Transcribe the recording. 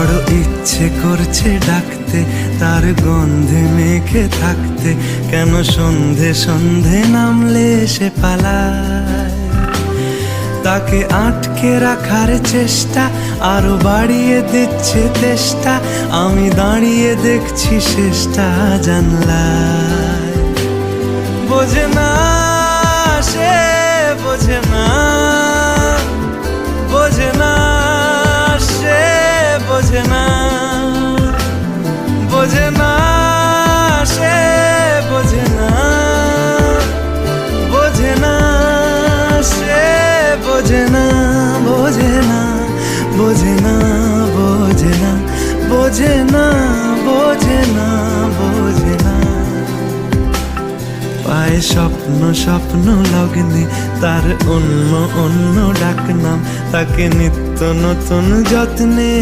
বড় ইচ্ছে করছে ডাকতে, তার গন্ধে মেখে থাকতে, কেন সন্ধে সন্ধে নামলে সে পালায়। তাকে আটকে রাখার চেষ্টা আরো বাড়িয়ে দিচ্ছে তেষ্টা, আমি দাঁড়িয়ে দেখছি শেষটা জানলায়। বোঝে না সে, বোঝে না, বোঝে না সে, বোঝে না, বোঝে না সে, বোঝে না, বোঝে না সে, বোঝে না, বোঝে না, বোঝে না, বোঝে না, বোঝে না, বোঝে না, বোঝে না। পায়ে স্বপ্ন স্বপ্ন লগ্নে তার অন্য অন্য ডাকনাম, তাকে নিত্য নতুন যত্নে